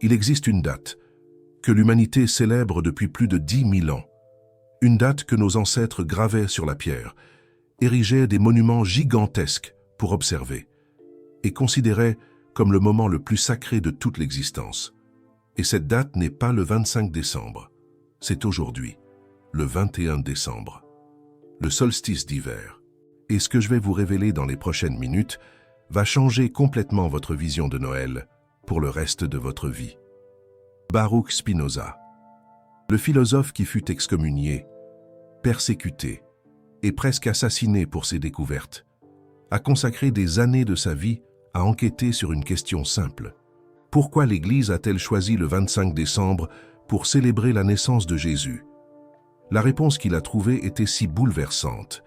Il existe une date que l'humanité célèbre depuis plus de 10 000 ans. Une date que nos ancêtres gravaient sur la pierre, érigeaient des monuments gigantesques pour observer, et considéraient comme le moment le plus sacré de toute l'existence. Et cette date n'est pas le 25 décembre, c'est aujourd'hui, le 21 décembre, le solstice d'hiver. Et ce que je vais vous révéler dans les prochaines minutes va changer complètement votre vision de Noël pour le reste de votre vie. Baruch Spinoza, le philosophe qui fut excommunié, persécuté et presque assassiné pour ses découvertes, a consacré des années de sa vie à enquêter sur une question simple. Pourquoi l'Église a-t-elle choisi le 25 décembre pour célébrer la naissance de Jésus? La réponse qu'il a trouvée était si bouleversante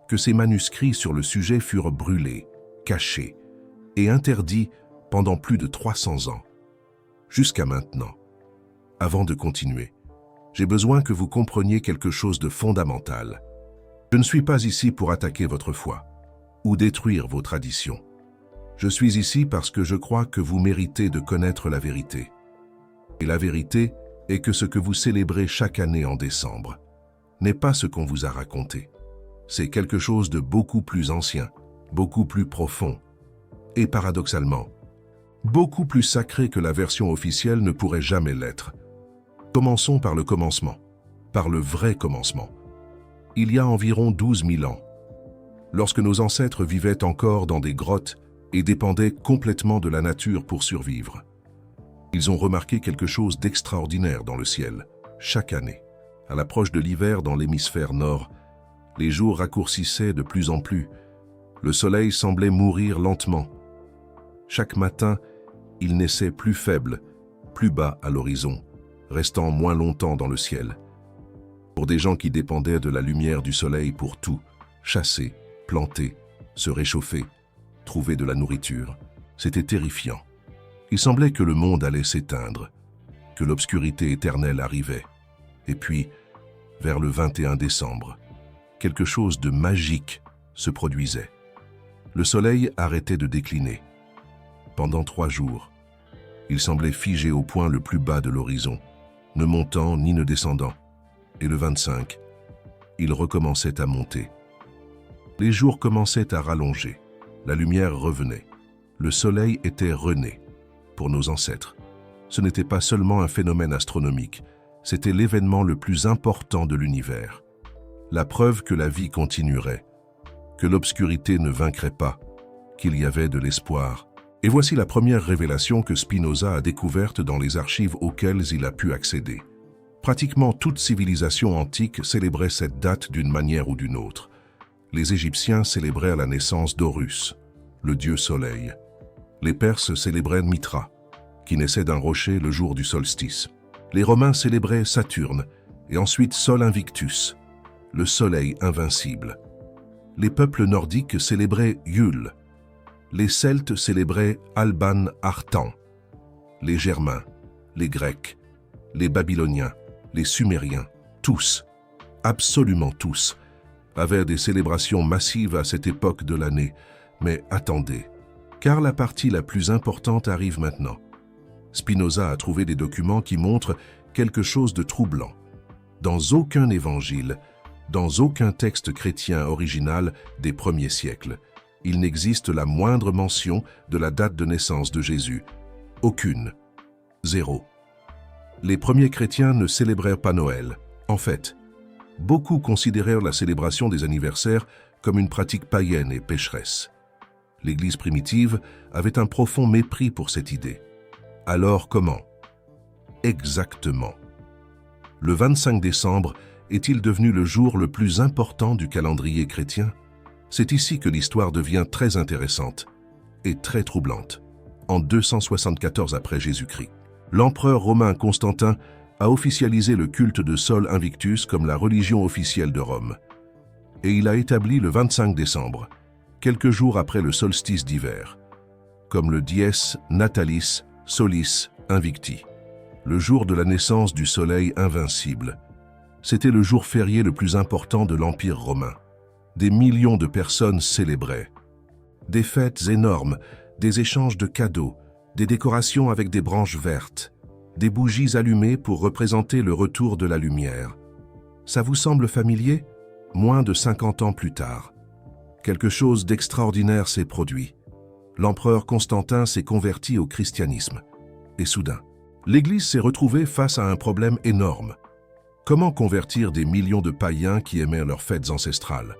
que ses manuscrits sur le sujet furent brûlés, cachés et interdits pendant plus de 300 ans. Jusqu'à maintenant. Avant de continuer, j'ai besoin que vous compreniez quelque chose de fondamental. Je ne suis pas ici pour attaquer votre foi ou détruire vos traditions. Je suis ici parce que je crois que vous méritez de connaître la vérité. Et la vérité est que ce que vous célébrez chaque année en décembre n'est pas ce qu'on vous a raconté. C'est quelque chose de beaucoup plus ancien, beaucoup plus profond et paradoxalement, beaucoup plus sacré que la version officielle ne pourrait jamais l'être. Commençons par le commencement, par le vrai commencement. Il y a environ 12 000 ans, lorsque nos ancêtres vivaient encore dans des grottes et dépendaient complètement de la nature pour survivre. Ils ont remarqué quelque chose d'extraordinaire dans le ciel, chaque année. À l'approche de l'hiver dans l'hémisphère nord, les jours raccourcissaient de plus en plus. Le soleil semblait mourir lentement. Chaque matin, il naissait plus faible, plus bas à l'horizon, restant moins longtemps dans le ciel. Pour des gens qui dépendaient de la lumière du soleil pour tout, chasser, planter, se réchauffer, trouver de la nourriture, c'était terrifiant. Il semblait que le monde allait s'éteindre, que l'obscurité éternelle arrivait. Et puis, vers le 21 décembre, quelque chose de magique se produisait. Le soleil arrêtait de décliner. Pendant 3 jours, il semblait figé au point le plus bas de l'horizon, ne montant ni ne descendant. Et le 25, il recommençait à monter. Les jours commençaient à rallonger. La lumière revenait. Le soleil était rené. Pour nos ancêtres, ce n'était pas seulement un phénomène astronomique, c'était l'événement le plus important de l'univers. La preuve que la vie continuerait, que l'obscurité ne vaincrait pas, qu'il y avait de l'espoir. Et voici la première révélation que Spinoza a découverte dans les archives auxquelles il a pu accéder. Pratiquement toute civilisation antique célébrait cette date d'une manière ou d'une autre. Les Égyptiens célébraient la naissance d'Horus, le dieu soleil. Les Perses célébraient Mitra, qui naissait d'un rocher le jour du solstice. Les Romains célébraient Saturne, et ensuite Sol Invictus, le soleil invincible. Les peuples nordiques célébraient Yule. Les Celtes célébraient Alban Artan. Les Germains, les Grecs, les Babyloniens, les Sumériens, tous, absolument tous, avaient des célébrations massives à cette époque de l'année. Mais attendez, car la partie la plus importante arrive maintenant. Spinoza a trouvé des documents qui montrent quelque chose de troublant. Dans aucun évangile, dans aucun texte chrétien original des premiers siècles, il n'existe la moindre mention de la date de naissance de Jésus. Aucune. Zéro. Les premiers chrétiens ne célébrèrent pas Noël. En fait, beaucoup considérèrent la célébration des anniversaires comme une pratique païenne et pécheresse. L'Église primitive avait un profond mépris pour cette idée. Alors comment? Exactement. Le 25 décembre est-il devenu le jour le plus important du calendrier chrétien? C'est ici que l'histoire devient très intéressante et très troublante. En 274 après Jésus-Christ, l'empereur romain Constantin a officialisé le culte de Sol Invictus comme la religion officielle de Rome. Et il a établi le 25 décembre, quelques jours après le solstice d'hiver, comme le Dies Natalis Solis Invicti, le jour de la naissance du soleil invincible. C'était le jour férié le plus important de l'Empire romain. Des millions de personnes célébraient. Des fêtes énormes, des échanges de cadeaux, des décorations avec des branches vertes, des bougies allumées pour représenter le retour de la lumière. Ça vous semble familier? Moins de 50 ans plus tard, quelque chose d'extraordinaire s'est produit. L'empereur Constantin s'est converti au christianisme. Et soudain, l'Église s'est retrouvée face à un problème énorme. Comment convertir des millions de païens qui aimaient leurs fêtes ancestrales?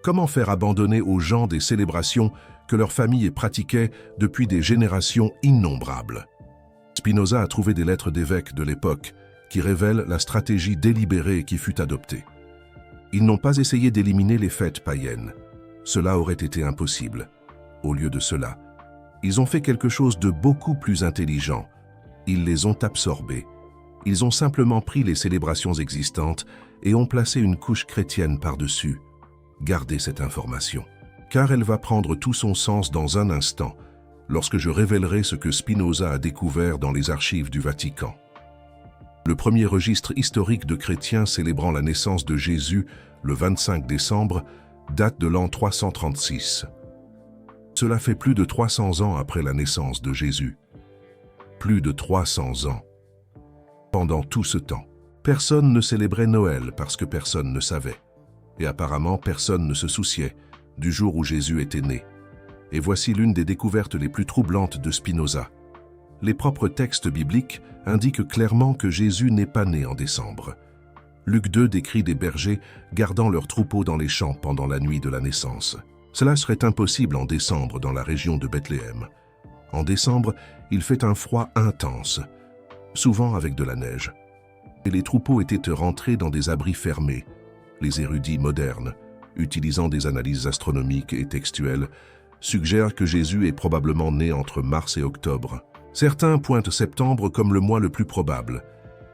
Comment faire abandonner aux gens des célébrations que leurs familles pratiquaient depuis des générations innombrables? Spinoza a trouvé des lettres d'évêques de l'époque qui révèlent la stratégie délibérée qui fut adoptée. Ils n'ont pas essayé d'éliminer les fêtes païennes. Cela aurait été impossible. Au lieu de cela, ils ont fait quelque chose de beaucoup plus intelligent. Ils les ont absorbées. Ils ont simplement pris les célébrations existantes et ont placé une couche chrétienne par-dessus. Gardez cette information, car elle va prendre tout son sens dans un instant, lorsque je révélerai ce que Spinoza a découvert dans les archives du Vatican. Le premier registre historique de chrétiens célébrant la naissance de Jésus, le 25 décembre, date de l'an 336. Cela fait plus de 300 ans après la naissance de Jésus. Plus de 300 ans. Pendant tout ce temps, personne ne célébrait Noël parce que personne ne savait. Et apparemment, personne ne se souciait du jour où Jésus était né. Et voici l'une des découvertes les plus troublantes de Spinoza. Les propres textes bibliques indiquent clairement que Jésus n'est pas né en décembre. Luc 2 décrit des bergers gardant leurs troupeaux dans les champs pendant la nuit de la naissance. Cela serait impossible en décembre dans la région de Bethléem. En décembre, il fait un froid intense, souvent avec de la neige. Et les troupeaux étaient rentrés dans des abris fermés. Les érudits modernes, utilisant des analyses astronomiques et textuelles, suggèrent que Jésus est probablement né entre mars et octobre. Certains pointent septembre comme le mois le plus probable.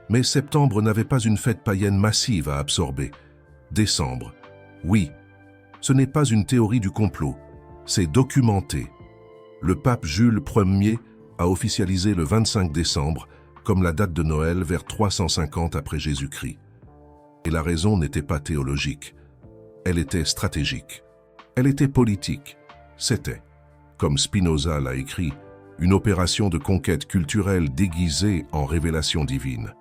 Mais septembre n'avait pas une fête païenne massive à absorber. Décembre, oui, ce n'est pas une théorie du complot, c'est documenté. Le pape Jules Ier a officialisé le 25 décembre comme la date de Noël vers 350 après Jésus-Christ. Et la raison n'était pas théologique, elle était stratégique, elle était politique. C'était, comme Spinoza l'a écrit, une opération de conquête culturelle déguisée en révélation divine.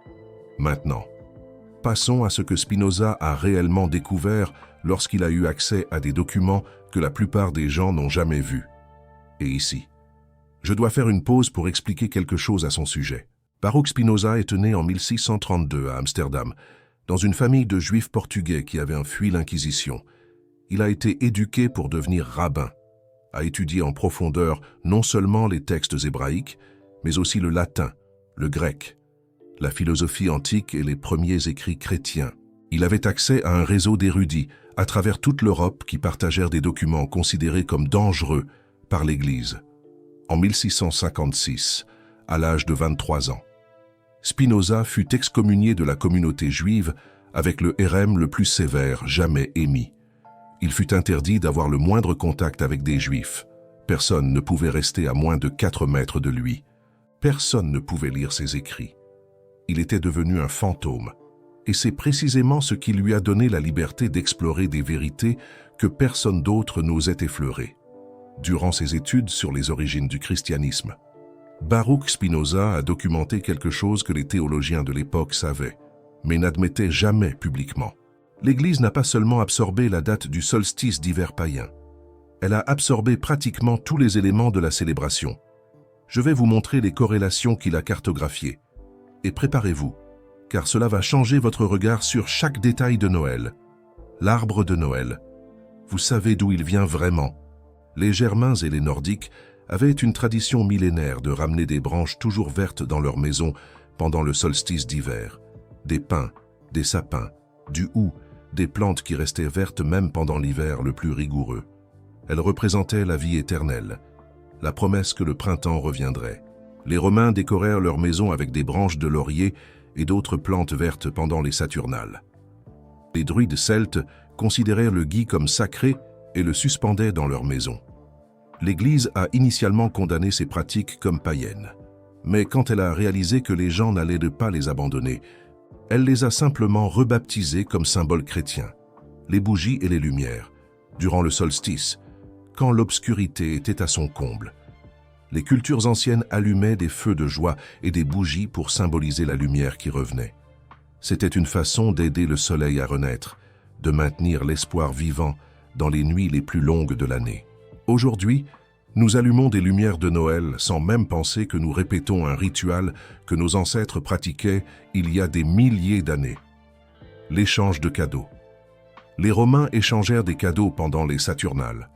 Maintenant, passons à ce que Spinoza a réellement découvert lorsqu'il a eu accès à des documents que la plupart des gens n'ont jamais vus. Et ici, je dois faire une pause pour expliquer quelque chose à son sujet. Baruch Spinoza est né en 1632 à Amsterdam, dans une famille de juifs portugais qui avaient fui l'Inquisition. Il a été éduqué pour devenir rabbin, a étudié en profondeur non seulement les textes hébraïques, mais aussi le latin, le grec, la philosophie antique et les premiers écrits chrétiens. Il avait accès à un réseau d'érudits à travers toute l'Europe qui partagèrent des documents considérés comme dangereux par l'Église. En 1656, à l'âge de 23 ans, Spinoza fut excommunié de la communauté juive avec le hérem le plus sévère jamais émis. Il fut interdit d'avoir le moindre contact avec des juifs. Personne ne pouvait rester à moins de 4 mètres de lui. Personne ne pouvait lire ses écrits. Il était devenu un fantôme. Et c'est précisément ce qui lui a donné la liberté d'explorer des vérités que personne d'autre n'osait effleurer. Durant ses études sur les origines du christianisme, Baruch Spinoza a documenté quelque chose que les théologiens de l'époque savaient, mais n'admettaient jamais publiquement. L'Église n'a pas seulement absorbé la date du solstice d'hiver païen, elle a absorbé pratiquement tous les éléments de la célébration. Je vais vous montrer les corrélations qu'il a cartographiées. Et préparez-vous, car cela va changer votre regard sur chaque détail de Noël. L'arbre de Noël. Vous savez d'où il vient vraiment. Les Germains et les Nordiques avaient une tradition millénaire de ramener des branches toujours vertes dans leur maison pendant le solstice d'hiver. Des pins, des sapins, du houx, des plantes qui restaient vertes même pendant l'hiver le plus rigoureux. Elles représentaient la vie éternelle, la promesse que le printemps reviendrait. Les Romains décorèrent leurs maisons avec des branches de laurier et d'autres plantes vertes pendant les Saturnales. Les druides celtes considérèrent le gui comme sacré et le suspendaient dans leurs maisons. L'Église a initialement condamné ces pratiques comme païennes. Mais quand elle a réalisé que les gens n'allaient pas les abandonner, elle les a simplement rebaptisées comme symboles chrétiens. Les bougies et les lumières, durant le solstice, quand l'obscurité était à son comble. Les cultures anciennes allumaient des feux de joie et des bougies pour symboliser la lumière qui revenait. C'était une façon d'aider le soleil à renaître, de maintenir l'espoir vivant dans les nuits les plus longues de l'année. Aujourd'hui, nous allumons des lumières de Noël sans même penser que nous répétons un rituel que nos ancêtres pratiquaient il y a des milliers d'années. L'échange de cadeaux. Les Romains échangèrent des cadeaux pendant les Saturnales.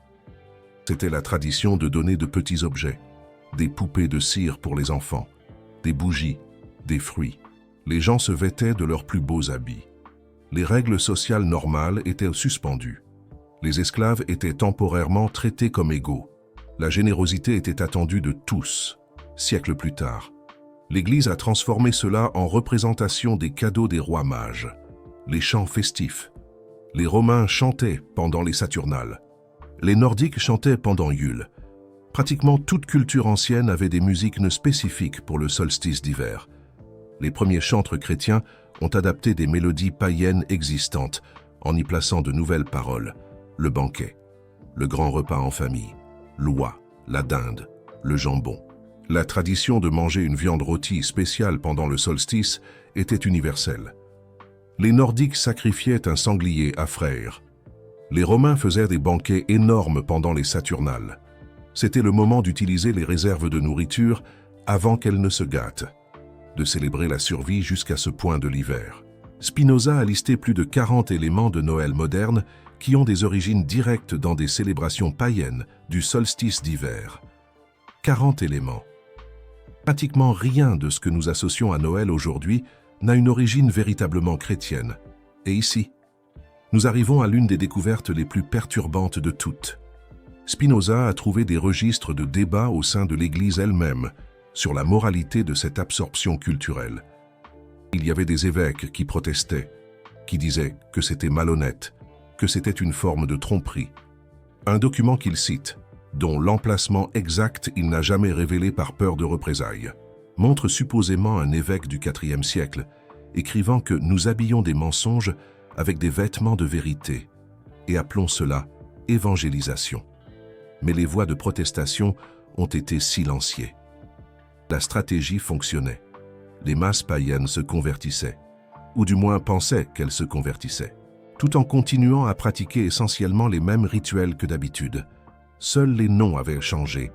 C'était la tradition de donner de petits objets, des poupées de cire pour les enfants, des bougies, des fruits. Les gens se vêtaient de leurs plus beaux habits. Les règles sociales normales étaient suspendues. Les esclaves étaient temporairement traités comme égaux. La générosité était attendue de tous. Siècles plus tard, l'Église a transformé cela en représentation des cadeaux des rois mages. Les chants festifs. Les Romains chantaient pendant les Saturnales. Les Nordiques chantaient pendant Yule. Pratiquement toute culture ancienne avait des musiques spécifiques pour le solstice d'hiver. Les premiers chantres chrétiens ont adapté des mélodies païennes existantes en y plaçant de nouvelles paroles. Le banquet, le grand repas en famille, l'oie, la dinde, le jambon. La tradition de manger une viande rôtie spéciale pendant le solstice était universelle. Les Nordiques sacrifiaient un sanglier à Freyr. Les Romains faisaient des banquets énormes pendant les Saturnales. C'était le moment d'utiliser les réserves de nourriture avant qu'elles ne se gâtent, de célébrer la survie jusqu'à ce point de l'hiver. Spinoza a listé plus de 40 éléments de Noël moderne qui ont des origines directes dans des célébrations païennes du solstice d'hiver. 40 éléments. Pratiquement rien de ce que nous associons à Noël aujourd'hui n'a une origine véritablement chrétienne. Et ici, nous arrivons à l'une des découvertes les plus perturbantes de toutes. Spinoza a trouvé des registres de débats au sein de l'Église elle-même sur la moralité de cette absorption culturelle. Il y avait des évêques qui protestaient, qui disaient que c'était malhonnête, que c'était une forme de tromperie. Un document qu'il cite, dont l'emplacement exact il n'a jamais révélé par peur de représailles, montre supposément un évêque du IVe siècle, écrivant que nous habillons des mensonges avec des vêtements de vérité, et appelons cela évangélisation. Mais les voix de protestation ont été silenciées. La stratégie fonctionnait. Les masses païennes se convertissaient, ou du moins pensaient qu'elles se convertissaient, tout en continuant à pratiquer essentiellement les mêmes rituels que d'habitude. Seuls les noms avaient changé.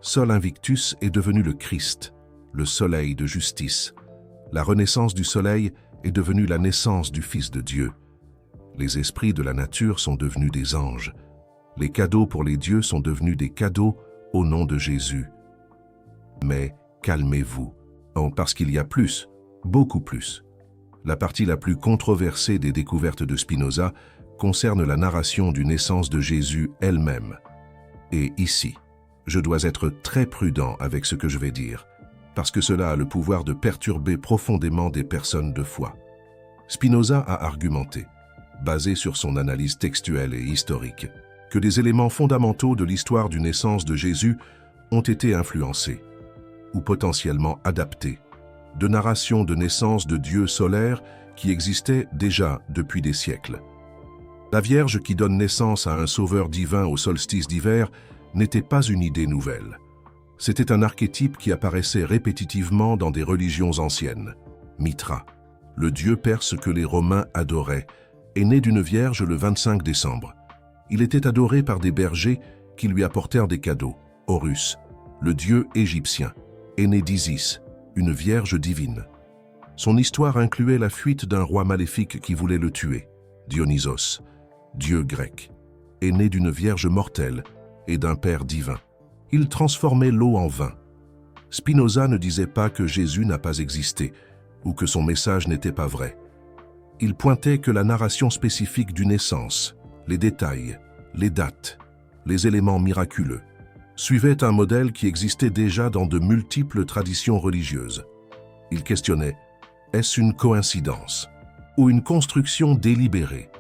Sol Invictus est devenu le Christ, le soleil de justice. La renaissance du soleil est devenue la naissance du Fils de Dieu. Les esprits de la nature sont devenus des anges. Les cadeaux pour les dieux sont devenus des cadeaux au nom de Jésus. Mais calmez-vous, parce qu'il y a plus, beaucoup plus. La partie la plus controversée des découvertes de Spinoza concerne la narration du naissance de Jésus elle-même. Et ici, je dois être très prudent avec ce que je vais dire, parce que cela a le pouvoir de perturber profondément des personnes de foi. Spinoza a argumenté, basé sur son analyse textuelle et historique, que des éléments fondamentaux de l'histoire du naissance de Jésus ont été influencés, ou potentiellement adaptés, de narrations de naissance de Dieu solaire qui existaient déjà depuis des siècles. La Vierge qui donne naissance à un sauveur divin au solstice d'hiver n'était pas une idée nouvelle. C'était un archétype qui apparaissait répétitivement dans des religions anciennes. Mithra, le dieu perse que les Romains adoraient, est né d'une vierge le 25 décembre. Il était adoré par des bergers qui lui apportèrent des cadeaux. Horus, le dieu égyptien, est né d'Isis, une vierge divine. Son histoire incluait la fuite d'un roi maléfique qui voulait le tuer. Dionysos, dieu grec, est né d'une vierge mortelle et d'un père divin. Il transformait l'eau en vin. Spinoza ne disait pas que Jésus n'a pas existé ou que son message n'était pas vrai. Il pointait que la narration spécifique du naissance, les détails, les dates, les éléments miraculeux, suivait un modèle qui existait déjà dans de multiples traditions religieuses. Il questionnait, est-ce une coïncidence ou une construction délibérée?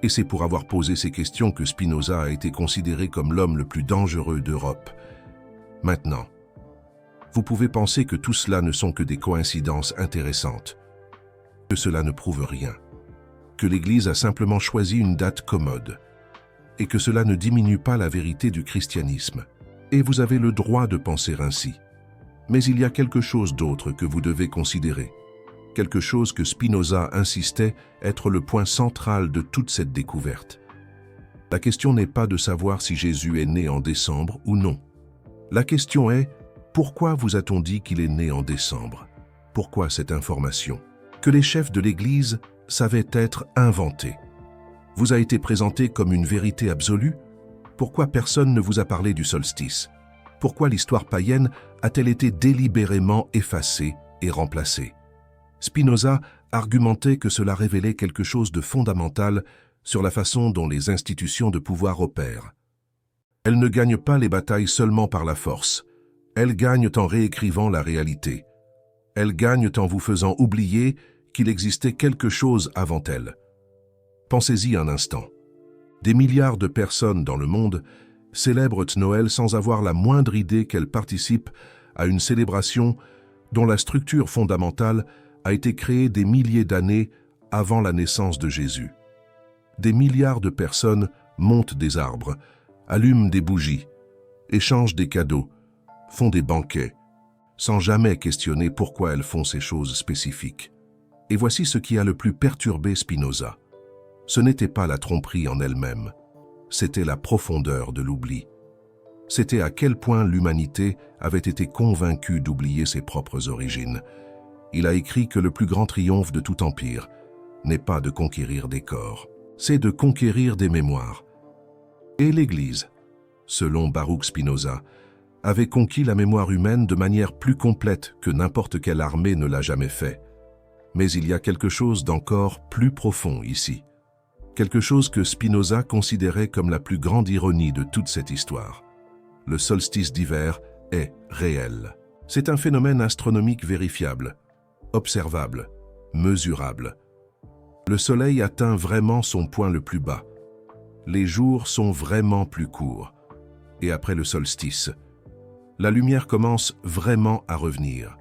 Et c'est pour avoir posé ces questions que Spinoza a été considéré comme l'homme le plus dangereux d'Europe. Maintenant, vous pouvez penser que tout cela ne sont que des coïncidences intéressantes, que cela ne prouve rien, que l'Église a simplement choisi une date commode, et que cela ne diminue pas la vérité du christianisme. et vous avez le droit de penser ainsi. Mais il y a quelque chose d'autre que vous devez considérer. Quelque chose que Spinoza insistait être le point central de toute cette découverte. La question n'est pas de savoir si Jésus est né en décembre ou non. La question est, pourquoi vous a-t-on dit qu'il est né en décembre? Pourquoi cette information, que les chefs de l'Église savaient être inventée, vous a été présentée comme une vérité absolue? Pourquoi personne ne vous a parlé du solstice? Pourquoi l'histoire païenne a-t-elle été délibérément effacée et remplacée? Spinoza argumentait que cela révélait quelque chose de fondamental sur la façon dont les institutions de pouvoir opèrent. Elles ne gagnent pas les batailles seulement par la force. Elles gagnent en réécrivant la réalité. Elles gagnent en vous faisant oublier qu'il existait quelque chose avant elles. Pensez-y un instant. Des milliards de personnes dans le monde célèbrent Noël sans avoir la moindre idée qu'elles participent à une célébration dont la structure fondamentale a été créée des milliers d'années avant la naissance de Jésus. Des milliards de personnes montent des arbres, allument des bougies, échangent des cadeaux, font des banquets, sans jamais questionner pourquoi elles font ces choses spécifiques. Et voici ce qui a le plus perturbé Spinoza. Ce n'était pas la tromperie en elle-même, c'était la profondeur de l'oubli. C'était à quel point l'humanité avait été convaincue d'oublier ses propres origines. Il a écrit que le plus grand triomphe de tout empire n'est pas de conquérir des corps, c'est de conquérir des mémoires. Et l'Église, selon Baruch Spinoza, avait conquis la mémoire humaine de manière plus complète que n'importe quelle armée ne l'a jamais fait. Mais il y a quelque chose d'encore plus profond ici. Quelque chose que Spinoza considérait comme la plus grande ironie de toute cette histoire. Le solstice d'hiver est réel. C'est un phénomène astronomique vérifiable, observable, mesurable. Le soleil atteint vraiment son point le plus bas. Les jours sont vraiment plus courts. Et après le solstice, la lumière commence vraiment à revenir.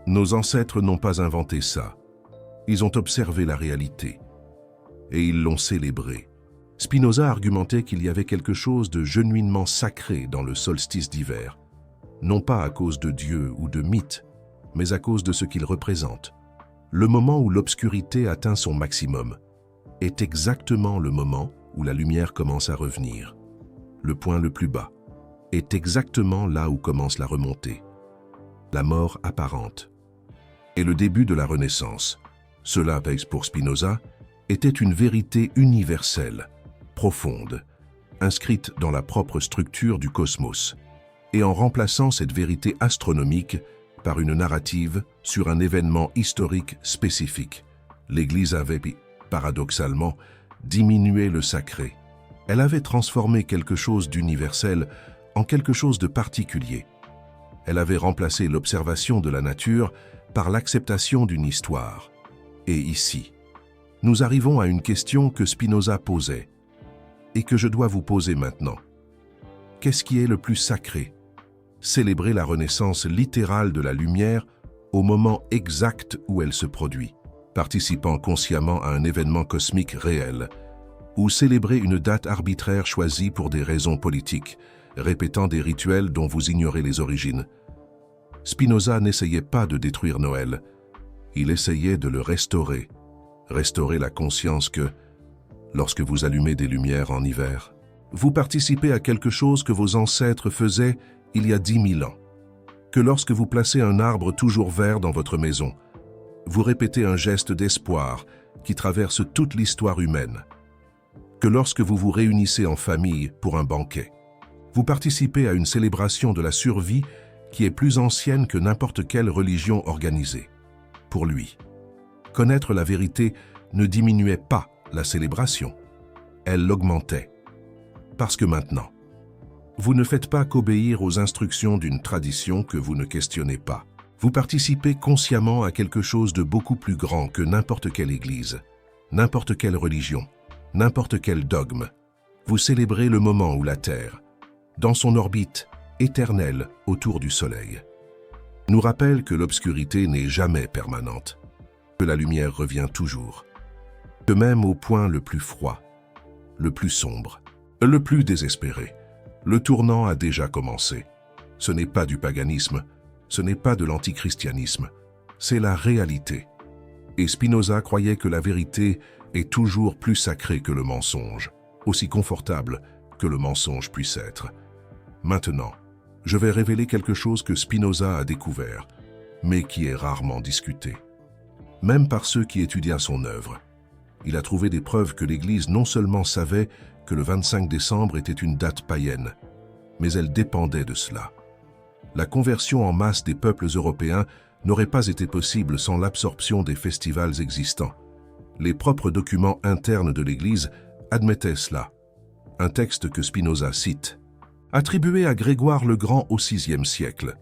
Nos ancêtres n'ont pas inventé ça. Ils ont observé la réalité. Et ils l'ont célébrée. Spinoza argumentait qu'il y avait quelque chose de genuinement sacré dans le solstice d'hiver. Non pas à cause de Dieu ou de mythes, mais à cause de ce qu'il représente. Le moment où l'obscurité atteint son maximum est exactement le moment où la lumière commence à revenir. Le point le plus bas est exactement là où commence la remontée. La mort apparente. Et le début de la Renaissance, cela, pour Spinoza, était une vérité universelle, profonde, inscrite dans la propre structure du cosmos, et en remplaçant cette vérité astronomique par une narrative sur un événement historique spécifique. L'Église avait, paradoxalement, diminué le sacré. Elle avait transformé quelque chose d'universel en quelque chose de particulier. Elle avait remplacé l'observation de la nature par l'acceptation d'une histoire. Et ici, nous arrivons à une question que Spinoza posait, et que je dois vous poser maintenant. Qu'est-ce qui est le plus sacré? Célébrer la renaissance littérale de la lumière au moment exact où elle se produit, participant consciemment à un événement cosmique réel, ou célébrer une date arbitraire choisie pour des raisons politiques, répétant des rituels dont vous ignorez les origines. Spinoza n'essayait pas de détruire Noël, il essayait de le restaurer la conscience que, lorsque vous allumez des lumières en hiver, vous participez à quelque chose que vos ancêtres faisaient il y a 10 000 ans. Que lorsque vous placez un arbre toujours vert dans votre maison, vous répétez un geste d'espoir qui traverse toute l'histoire humaine. Que lorsque vous vous réunissez en famille pour un banquet, vous participez à une célébration de la survie qui est plus ancienne que n'importe quelle religion organisée. Pour lui, connaître la vérité ne diminuait pas la célébration, elle l'augmentait. Parce que maintenant, vous ne faites pas qu'obéir aux instructions d'une tradition que vous ne questionnez pas. Vous participez consciemment à quelque chose de beaucoup plus grand que n'importe quelle église, n'importe quelle religion, n'importe quel dogme. Vous célébrez le moment où la Terre, dans son orbite éternelle autour du Soleil, nous rappelle que l'obscurité n'est jamais permanente, que la lumière revient toujours, que même au point le plus froid, le plus sombre, le plus désespéré, Le tournant a déjà commencé. Ce n'est pas du paganisme, ce n'est pas de l'antichristianisme, c'est la réalité. Et Spinoza croyait que la vérité est toujours plus sacrée que le mensonge, aussi confortable que le mensonge puisse être. Maintenant, je vais révéler quelque chose que Spinoza a découvert, mais qui est rarement discuté. Même par ceux qui étudient son œuvre. Il a trouvé des preuves que l'Église non seulement savait que le 25 décembre était une date païenne, mais elle dépendait de cela. La conversion en masse des peuples européens n'aurait pas été possible sans l'absorption des festivals existants. Les propres documents internes de l'Église admettaient cela. Un texte que Spinoza cite, attribué à Grégoire le Grand au VIe siècle,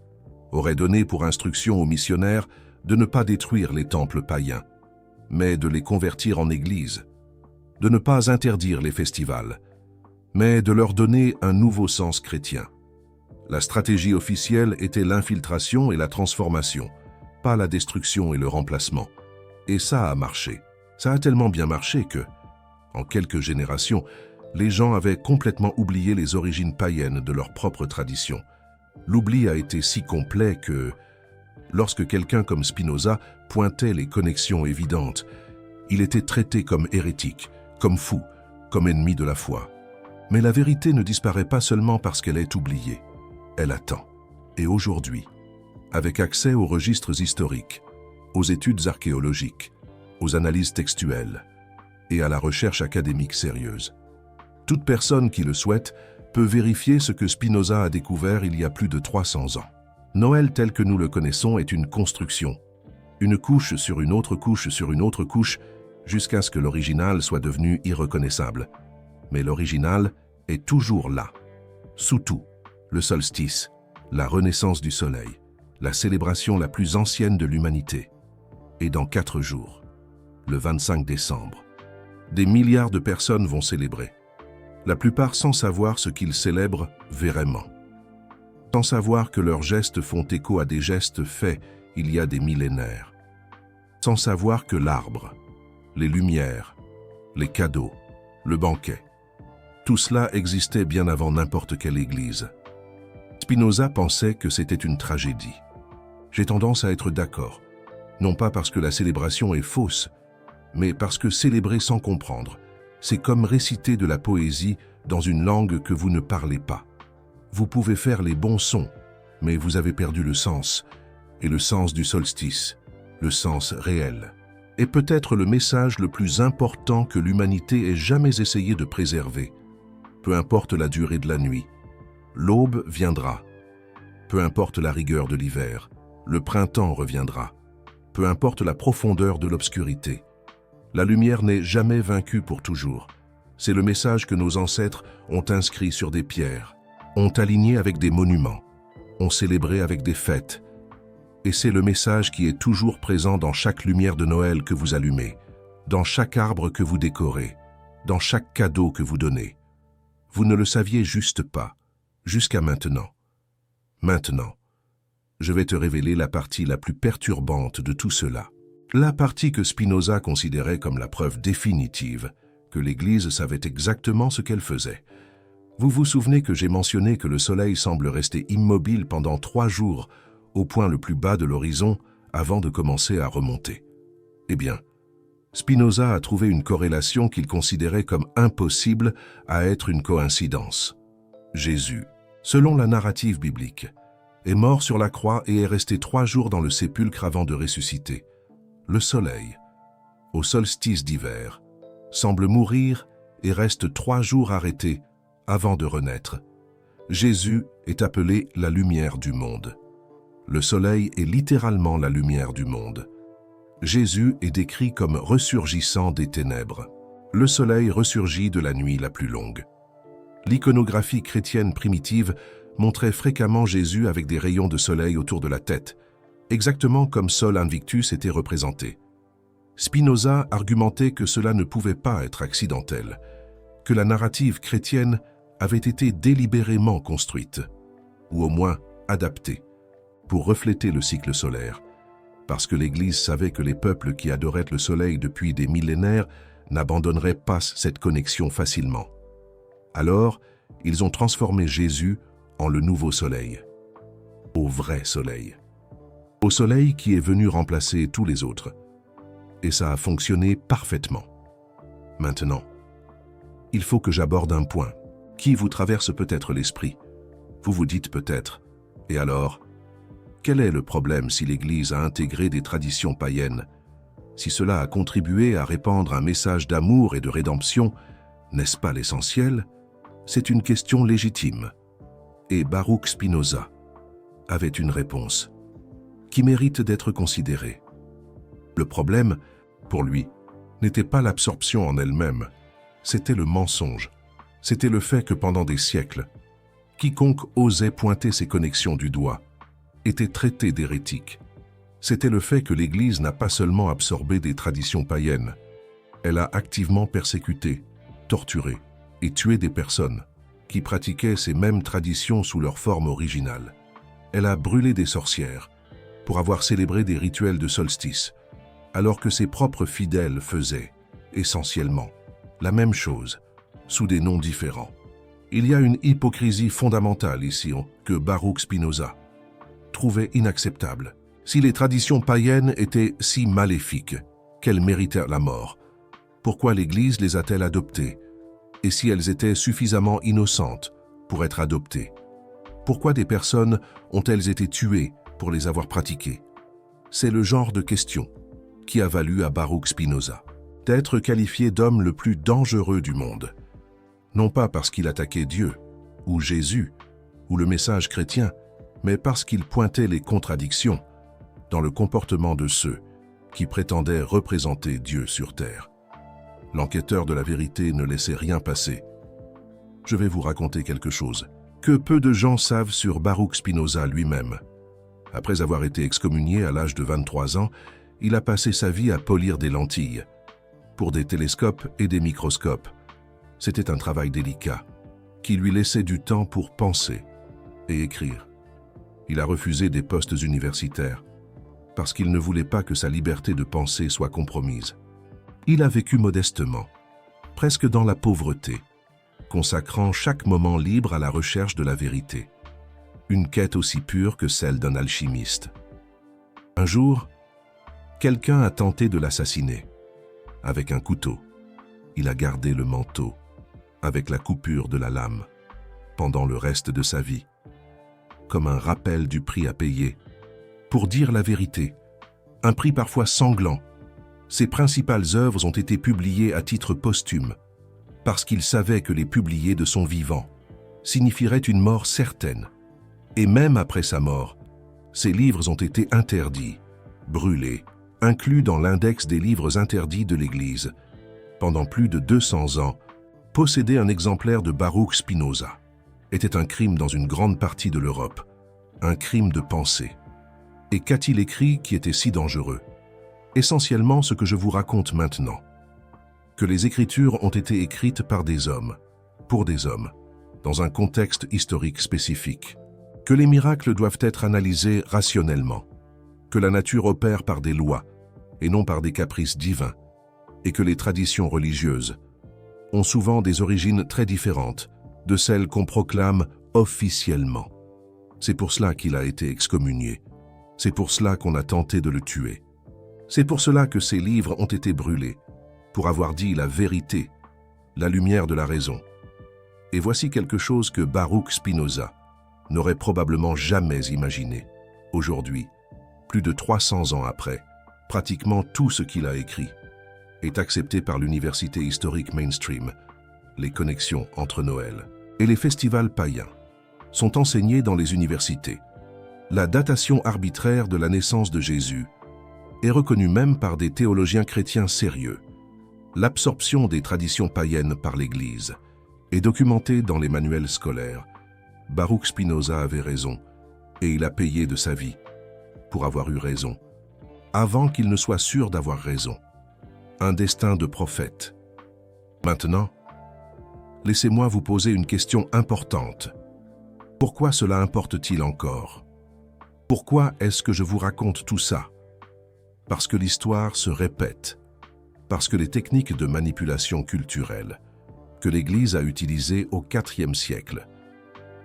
aurait donné pour instruction aux missionnaires de ne pas détruire les temples païens, mais de les convertir en églises, de ne pas interdire les festivals, mais de leur donner un nouveau sens chrétien. La stratégie officielle était l'infiltration et la transformation, pas la destruction et le remplacement. Et ça a marché. Ça a tellement bien marché que, en quelques générations, les gens avaient complètement oublié les origines païennes de leur propre tradition. L'oubli a été si complet que, lorsque quelqu'un comme Spinoza pointait les connexions évidentes, il était traité comme hérétique, comme fou, comme ennemi de la foi. Mais la vérité ne disparaît pas seulement parce qu'elle est oubliée. Elle attend. Et aujourd'hui, avec accès aux registres historiques, aux études archéologiques, aux analyses textuelles et à la recherche académique sérieuse, toute personne qui le souhaite peut vérifier ce que Spinoza a découvert il y a plus de 300 ans. Noël tel que nous le connaissons est une construction, une couche sur une autre couche sur une autre couche, jusqu'à ce que l'original soit devenu irreconnaissable. Mais l'original est toujours là, sous tout, le solstice, la renaissance du soleil, la célébration la plus ancienne de l'humanité. Et dans 4 jours, le 25 décembre, des milliards de personnes vont célébrer, la plupart sans savoir ce qu'ils célèbrent vraiment, sans savoir que leurs gestes font écho à des gestes faits il y a des millénaires, sans savoir que l'arbre, les lumières, les cadeaux, le banquet, tout cela existait bien avant n'importe quelle église. Spinoza pensait que c'était une tragédie. J'ai tendance à être d'accord, non pas parce que la célébration est fausse, mais parce que célébrer sans comprendre, c'est comme réciter de la poésie dans une langue que vous ne parlez pas. Vous pouvez faire les bons sons, mais vous avez perdu le sens, et le sens du solstice, le sens réel, est peut-être le message le plus important que l'humanité ait jamais essayé de préserver. Peu importe la durée de la nuit, l'aube viendra. Peu importe la rigueur de l'hiver, le printemps reviendra. Peu importe la profondeur de l'obscurité, la lumière n'est jamais vaincue pour toujours. C'est le message que nos ancêtres ont inscrit sur des pierres, ont aligné avec des monuments, ont célébré avec des fêtes. Et c'est le message qui est toujours présent dans chaque lumière de Noël que vous allumez, dans chaque arbre que vous décorez, dans chaque cadeau que vous donnez. Vous ne le saviez juste pas, jusqu'à maintenant. Maintenant, je vais te révéler la partie la plus perturbante de tout cela. La partie que Spinoza considérait comme la preuve définitive que l'Église savait exactement ce qu'elle faisait. Vous vous souvenez que j'ai mentionné que le soleil semble rester immobile pendant 3 jours, au point le plus bas de l'horizon, avant de commencer à remonter. Eh bien, Spinoza a trouvé une corrélation qu'il considérait comme impossible à être une coïncidence. Jésus, selon la narrative biblique, est mort sur la croix et est resté 3 jours dans le sépulcre avant de ressusciter. Le soleil, au solstice d'hiver, semble mourir et reste 3 jours arrêté avant de renaître. Jésus est appelé la lumière du monde. Le soleil est littéralement la lumière du monde. Jésus est décrit comme ressurgissant des ténèbres. Le soleil ressurgit de la nuit la plus longue. L'iconographie chrétienne primitive montrait fréquemment Jésus avec des rayons de soleil autour de la tête, exactement comme Sol Invictus était représenté. Spinoza argumentait que cela ne pouvait pas être accidentel, que la narrative chrétienne avait été délibérément construite, ou au moins adaptée, pour refléter le cycle solaire, parce que l'Église savait que les peuples qui adoraient le soleil depuis des millénaires n'abandonneraient pas cette connexion facilement. Alors, Ils ont transformé Jésus en le nouveau soleil, au vrai soleil. Au soleil qui est venu remplacer tous les autres. Et ça a fonctionné parfaitement. Maintenant, il faut que j'aborde un point qui vous traverse peut-être l'esprit. Vous vous dites peut-être, et alors, quel est le problème si l'Église a intégré des traditions païennes? Si cela a contribué à répandre un message d'amour et de rédemption, n'est-ce pas l'essentiel? C'est une question légitime. Et Baruch Spinoza avait une réponse qui mérite d'être considérée. Le problème, pour lui, n'était pas l'absorption en elle-même, c'était le mensonge. C'était le fait que pendant des siècles, quiconque osait pointer ces connexions du doigt était traité d'hérétique. C'était le fait que l'Église n'a pas seulement absorbé des traditions païennes, elle a activement persécuté, torturé et tué des personnes qui pratiquaient ces mêmes traditions sous leur forme originale. Elle a brûlé des sorcières pour avoir célébré des rituels de solstice, alors que ses propres fidèles faisaient, essentiellement, la même chose, sous des noms différents. Il y a une hypocrisie fondamentale ici que Baruch Spinoza trouvait inacceptable. Si les traditions païennes étaient si maléfiques qu'elles méritaient la mort, pourquoi l'Église les a-t-elle adoptées? Et si elles étaient suffisamment innocentes pour être adoptées, pourquoi des personnes ont-elles été tuées pour les avoir pratiquées? C'est le genre de question qui a valu à Baruch Spinoza d'être qualifié d'homme le plus dangereux du monde. Non pas parce qu'il attaquait Dieu, ou Jésus, ou le message chrétien, mais parce qu'il pointait les contradictions dans le comportement de ceux qui prétendaient représenter Dieu sur terre. L'enquêteur de la vérité ne laissait rien passer. Je vais vous raconter quelque chose que peu de gens savent sur Baruch Spinoza lui-même. Après avoir été excommunié à l'âge de 23 ans, il a passé sa vie à polir des lentilles, pour des télescopes et des microscopes. C'était un travail délicat, qui lui laissait du temps pour penser et écrire. Il a refusé des postes universitaires, parce qu'il ne voulait pas que sa liberté de penser soit compromise. Il a vécu modestement, presque dans la pauvreté, consacrant chaque moment libre à la recherche de la vérité, une quête aussi pure que celle d'un alchimiste. Un jour, quelqu'un a tenté de l'assassiner, avec un couteau. Il a gardé le manteau, avec la coupure de la lame, pendant le reste de sa vie, comme un rappel du prix à payer, pour dire la vérité, un prix parfois sanglant. Ses principales œuvres ont été publiées à titre posthume, parce qu'il savait que les publier de son vivant signifierait une mort certaine. Et même après sa mort, ses livres ont été interdits, brûlés, inclus dans l'index des livres interdits de l'Église. Pendant plus de 200 ans, posséder un exemplaire de Baruch Spinoza était un crime dans une grande partie de l'Europe, un crime de pensée. Et qu'a-t-il écrit qui était si dangereux? Essentiellement ce que je vous raconte maintenant. Que les Écritures ont été écrites par des hommes, pour des hommes, dans un contexte historique spécifique. Que les miracles doivent être analysés rationnellement. Que la nature opère par des lois, et non par des caprices divins. Et que les traditions religieuses ont souvent des origines très différentes de celles qu'on proclame officiellement. C'est pour cela qu'il a été excommunié. C'est pour cela qu'on a tenté de le tuer. C'est pour cela que ses livres ont été brûlés, pour avoir dit la vérité, la lumière de la raison. Et voici quelque chose que Baruch Spinoza n'aurait probablement jamais imaginé. Aujourd'hui, plus de 300 ans après, pratiquement tout ce qu'il a écrit est accepté par l'université historique mainstream. Les connexions entre Noël et les festivals païens sont enseignées dans les universités. La datation arbitraire de la naissance de Jésus est reconnue même par des théologiens chrétiens sérieux. L'absorption des traditions païennes par l'Église est documentée dans les manuels scolaires. Baruch Spinoza avait raison, et il a payé de sa vie pour avoir eu raison, avant qu'il ne soit sûr d'avoir raison. Un destin de prophète. Maintenant, laissez-moi vous poser une question importante. Pourquoi cela importe-t-il encore? Pourquoi est-ce que je vous raconte tout ça? Parce que l'histoire se répète, parce que les techniques de manipulation culturelle que l'Église a utilisées au IVe siècle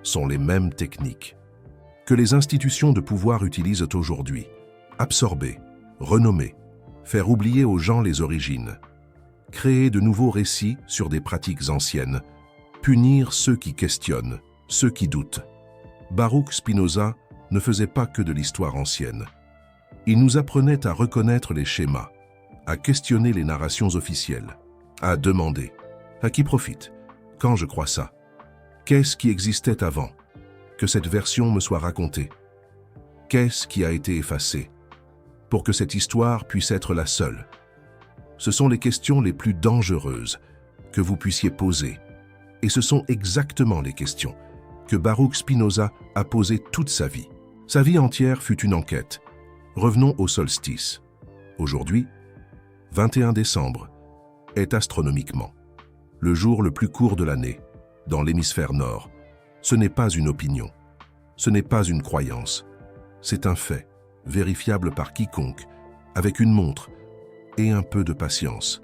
sont les mêmes techniques que les institutions de pouvoir utilisent aujourd'hui. Absorber, renommer, faire oublier aux gens les origines, créer de nouveaux récits sur des pratiques anciennes, punir ceux qui questionnent, ceux qui doutent. Baruch Spinoza ne faisait pas que de l'histoire ancienne. Il nous apprenait à reconnaître les schémas, à questionner les narrations officielles, à demander « à qui profite? Quand je crois ça? Qu'est-ce qui existait avant? Que cette version me soit racontée? Qu'est-ce qui a été effacé? Pour que cette histoire puisse être la seule. » Ce sont les questions les plus dangereuses que vous puissiez poser. Et ce sont exactement les questions que Baruch Spinoza a posées toute sa vie. Sa vie entière fut une enquête. Revenons au solstice. Aujourd'hui, 21 décembre, est astronomiquement le jour le plus court de l'année, dans l'hémisphère nord. Ce n'est pas une opinion, ce n'est pas une croyance, c'est un fait, vérifiable par quiconque, avec une montre et un peu de patience.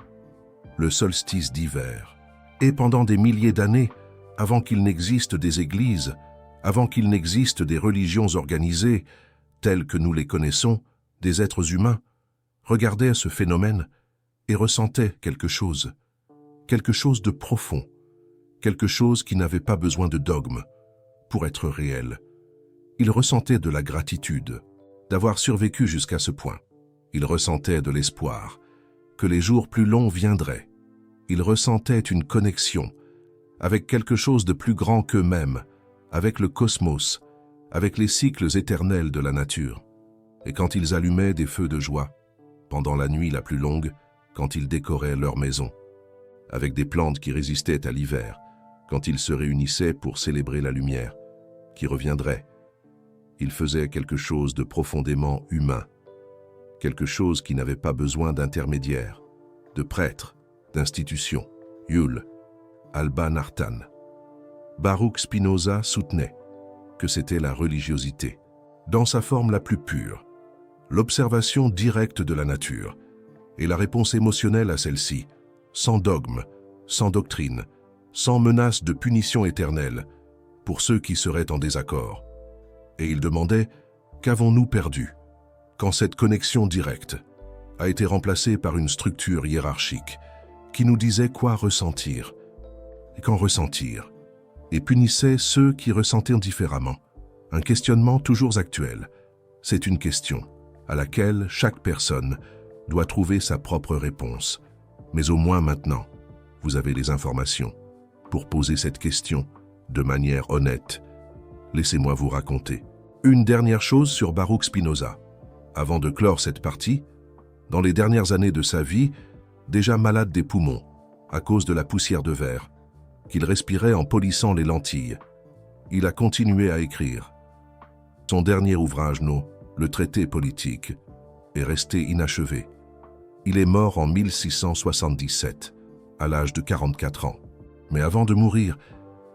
Le solstice d'hiver. Et pendant des milliers d'années, avant qu'il n'existe des églises, avant qu'il n'existe des religions organisées, telles que nous les connaissons, des êtres humains, regardaient ce phénomène et ressentaient quelque chose de profond, quelque chose qui n'avait pas besoin de dogme pour être réel. Ils ressentaient de la gratitude d'avoir survécu jusqu'à ce point. Ils ressentaient de l'espoir que les jours plus longs viendraient. Ils ressentaient une connexion avec quelque chose de plus grand qu'eux-mêmes, avec le cosmos, avec les cycles éternels de la nature. Et quand ils allumaient des feux de joie, pendant la nuit la plus longue, quand ils décoraient leur maison, avec des plantes qui résistaient à l'hiver, quand ils se réunissaient pour célébrer la lumière, qui reviendrait, ils faisaient quelque chose de profondément humain, quelque chose qui n'avait pas besoin d'intermédiaires, de prêtres, d'institutions. Yule, Alba Nartan. Baruch Spinoza soutenait que c'était la religiosité, dans sa forme la plus pure, l'observation directe de la nature et la réponse émotionnelle à celle-ci, sans dogme, sans doctrine, sans menace de punition éternelle pour ceux qui seraient en désaccord. Et il demandait « Qu'avons-nous perdu ?» quand cette connexion directe a été remplacée par une structure hiérarchique qui nous disait quoi ressentir et quand ressentir, et punissait ceux qui ressentaient différemment. Un questionnement toujours actuel. C'est une question à laquelle chaque personne doit trouver sa propre réponse. Mais au moins maintenant, vous avez les informations pour poser cette question de manière honnête. Laissez-moi vous raconter. Une dernière chose sur Baruch Spinoza. Avant de clore cette partie, dans les dernières années de sa vie, déjà malade des poumons, à cause de la poussière de verre, qu'il respirait en polissant les lentilles, il a continué à écrire. Son dernier ouvrage, le traité politique, est resté inachevé. Il est mort en 1677, à l'âge de 44 ans. Mais avant de mourir,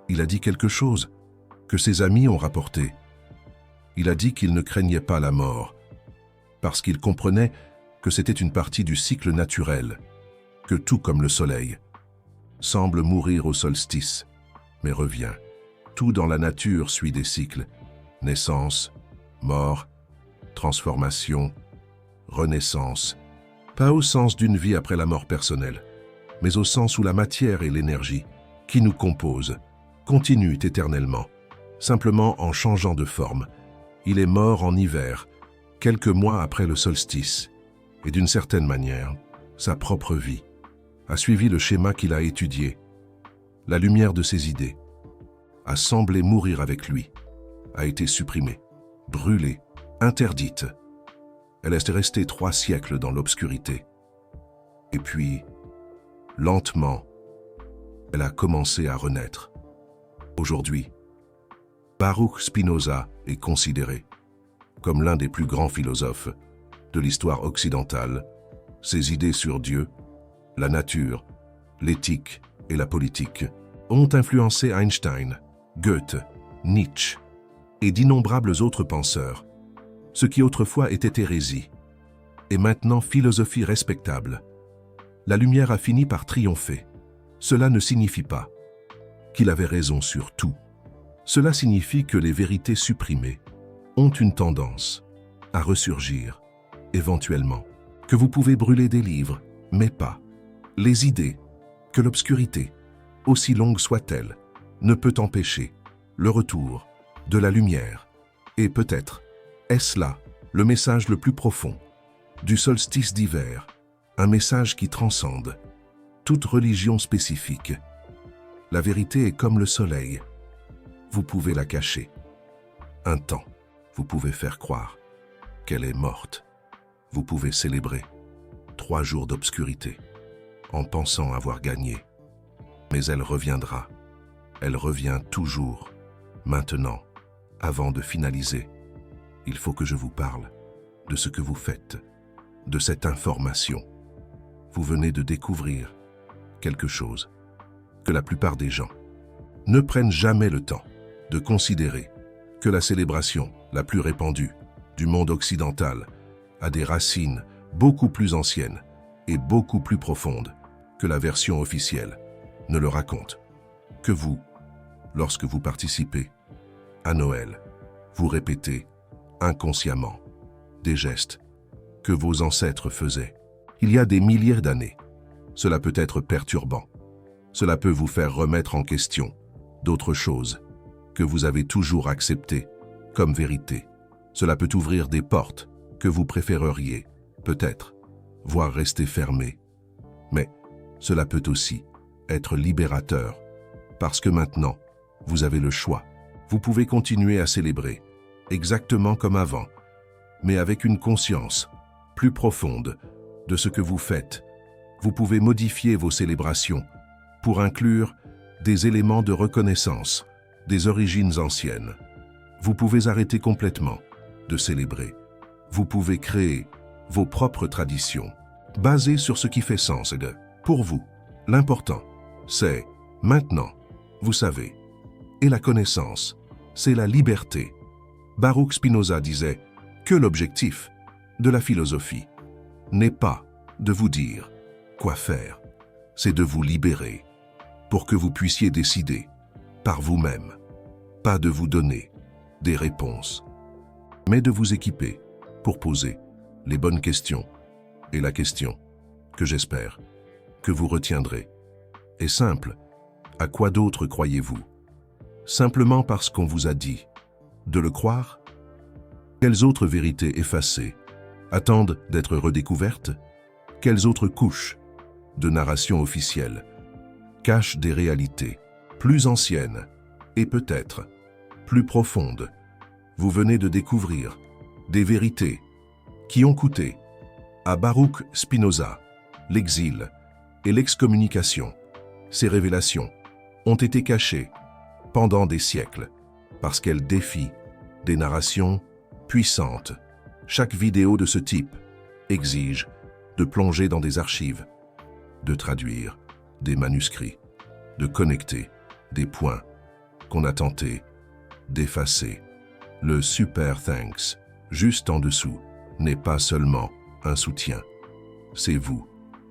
il a dit quelque chose que ses amis ont rapporté. Il a dit qu'il ne craignait pas la mort, parce qu'il comprenait que c'était une partie du cycle naturel, que tout comme le soleil semble mourir au solstice, mais revient. Tout dans la nature suit des cycles, naissance, mort, transformation, renaissance, pas au sens d'une vie après la mort personnelle, mais au sens où la matière et l'énergie qui nous composent continuent éternellement, simplement en changeant de forme. Il est mort en hiver, quelques mois après le solstice, et d'une certaine manière, sa propre vie a suivi le schéma qu'il a étudié. La lumière de ses idées a semblé mourir avec lui, a été supprimée, brûlée, interdite. Elle est restée 3 siècles dans l'obscurité. Et puis, lentement, elle a commencé à renaître. Aujourd'hui, Baruch Spinoza est considéré comme l'un des plus grands philosophes de l'histoire occidentale. Ses idées sur Dieu, la nature, l'éthique et la politique ont influencé Einstein, Goethe, Nietzsche et d'innombrables autres penseurs. Ce qui autrefois était hérésie est maintenant philosophie respectable. La lumière a fini par triompher cela ne signifie pas qu'il avait raison sur tout. Cela signifie que les vérités supprimées ont une tendance à ressurgir, éventuellement, que vous pouvez brûler des livres, mais pas les idées, que l'obscurité, aussi longue soit-elle, ne peut empêcher le retour de la lumière. Et peut-être est-ce là le message le plus profond du solstice d'hiver, un message qui transcende toute religion spécifique. La vérité est comme le soleil. Vous pouvez la cacher. Un temps, vous pouvez faire croire qu'elle est morte. Vous pouvez célébrer 3 jours d'obscurité en pensant avoir gagné. Mais elle reviendra. Elle revient toujours. Maintenant, avant de finaliser, il faut que je vous parle de ce que vous faites, de cette information. Vous venez de découvrir quelque chose que la plupart des gens ne prennent jamais le temps de considérer, que la célébration la plus répandue du monde occidental a des racines beaucoup plus anciennes et beaucoup plus profondes que la version officielle ne le raconte. Que vous, lorsque vous participez à Noël, vous répétez inconsciemment des gestes que vos ancêtres faisaient il y a des milliers d'années. Cela peut être perturbant. Cela peut vous faire remettre en question d'autres choses que vous avez toujours acceptées comme vérité. Cela peut ouvrir des portes que vous préféreriez, peut-être, voir rester fermées. Mais cela peut aussi être libérateur, parce que maintenant, vous avez le choix. Vous pouvez continuer à célébrer, exactement comme avant, mais avec une conscience plus profonde de ce que vous faites. Vous pouvez modifier vos célébrations pour inclure des éléments de reconnaissance des origines anciennes. Vous pouvez arrêter complètement de célébrer. Vous pouvez créer vos propres traditions, basées sur ce qui fait sens. Pour vous, l'important, c'est maintenant, vous savez. Et la connaissance, c'est la liberté. Baruch Spinoza disait que l'objectif de la philosophie n'est pas de vous dire quoi faire, c'est de vous libérer pour que vous puissiez décider par vous-même, pas de vous donner des réponses, mais de vous équiper pour poser les bonnes questions. Et la question que j'espère que vous retiendrez est simple. À quoi d'autre croyez-vous? Simplement parce qu'on vous a dit de le croire? Quelles autres vérités effacées attendent d'être redécouvertes? Quelles autres couches de narration officielle cachent des réalités plus anciennes et peut-être plus profondes? Vous venez de découvrir des vérités qui ont coûté à Baruch Spinoza l'exil et l'excommunication. Ces révélations ont été cachées pendant des siècles parce qu'elles défient des narrations puissantes. Chaque vidéo de ce type exige de plonger dans des archives, de traduire des manuscrits, de connecter des points qu'on a tenté d'effacer. Le Super Thanks, juste en dessous, n'est pas seulement un soutien. C'est vous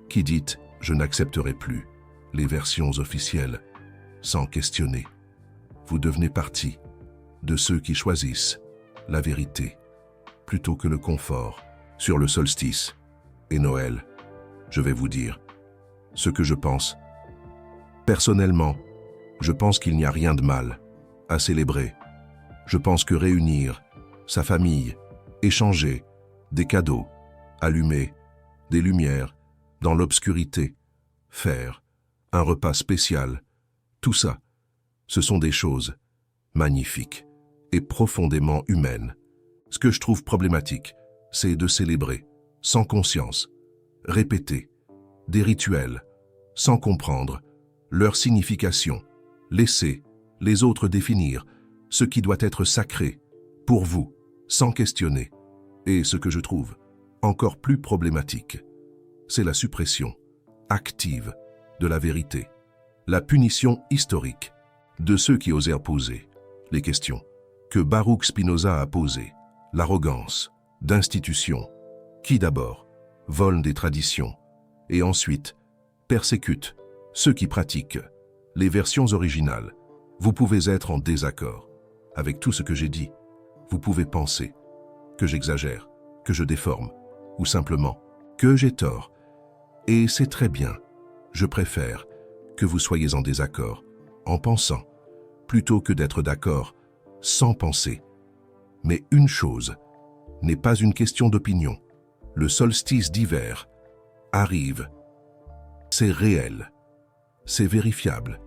qui dites « Je n'accepterai plus les versions officielles » sans questionner. Vous devenez partie de ceux qui choisissent la vérité plutôt que le confort. Sur le solstice et Noël, je vais vous dire ce que je pense. Personnellement, je pense qu'il n'y a rien de mal à célébrer. Je pense que réunir sa famille, échanger des cadeaux, allumer des lumières dans l'obscurité, faire un repas spécial, tout ça, ce sont des choses magnifiques et profondément humaines. Ce que je trouve problématique, c'est de célébrer sans conscience, répéter des rituels sans comprendre leur signification, laisser les autres définir ce qui doit être sacré pour vous sans questionner. Et ce que je trouve encore plus problématique, c'est la suppression active de la vérité, la punition historique de ceux qui osèrent poser les questions que Baruch Spinoza a posées, l'arrogance d'institutions qui d'abord volent des traditions et ensuite persécutent Ceux qui pratiquent les versions originales, vous pouvez être en désaccord avec tout ce que j'ai dit. Vous pouvez penser que j'exagère, que je déforme, ou simplement que j'ai tort. Et c'est très bien. Je préfère que vous soyez en désaccord, en pensant, plutôt que d'être d'accord, sans penser. Mais une chose n'est pas une question d'opinion. Le solstice d'hiver arrive. C'est réel. C'est vérifiable.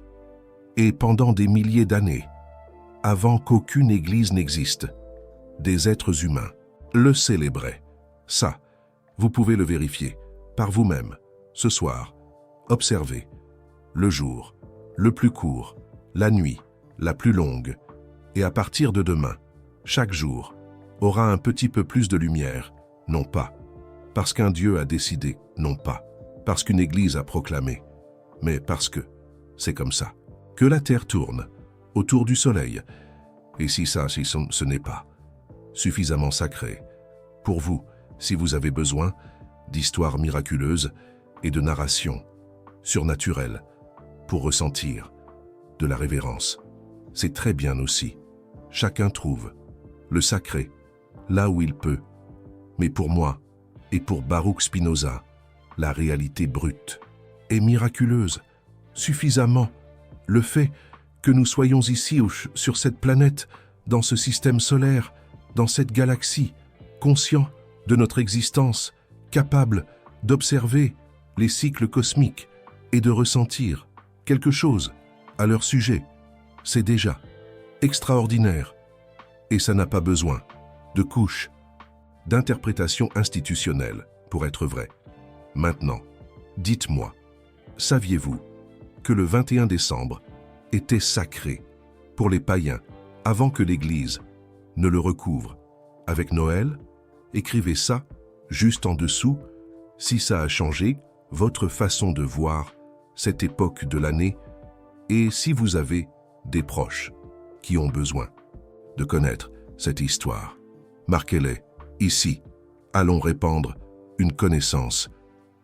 Et pendant des milliers d'années, avant qu'aucune église n'existe, des êtres humains le célébraient. Ça, vous pouvez le vérifier par vous-même, ce soir. Observez le jour, le plus court, la nuit, la plus longue. Et à partir de demain, chaque jour aura un petit peu plus de lumière, non pas parce qu'un Dieu a décidé, non pas parce qu'une église a proclamé, mais parce que c'est comme ça, que la terre tourne autour du soleil. Et si ce n'est pas suffisamment sacré pour vous, si vous avez besoin d'histoires miraculeuses et de narrations surnaturelles pour ressentir de la révérence, c'est très bien aussi. Chacun trouve le sacré là où il peut. Mais pour moi et pour Baruch Spinoza, la réalité brute et miraculeuse, suffisamment le fait que nous soyons ici sur cette planète, dans ce système solaire, dans cette galaxie, conscients de notre existence, capables d'observer les cycles cosmiques et de ressentir quelque chose à leur sujet, c'est déjà extraordinaire. Et ça n'a pas besoin de couches, d'interprétation institutionnelle pour être vrai. Maintenant, dites-moi, saviez-vous que le 21 décembre était sacré pour les païens avant que l'Église ne le recouvre avec Noël? Écrivez ça juste en dessous si ça a changé votre façon de voir cette époque de l'année et si vous avez des proches qui ont besoin de connaître cette histoire. Marquez-les ici. Allons répandre une connaissance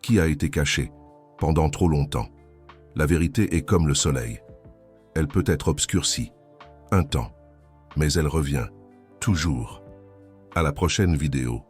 qui a été cachée pendant trop longtemps. La vérité est comme le soleil. Elle peut être obscurcie un temps, mais elle revient toujours. À la prochaine vidéo.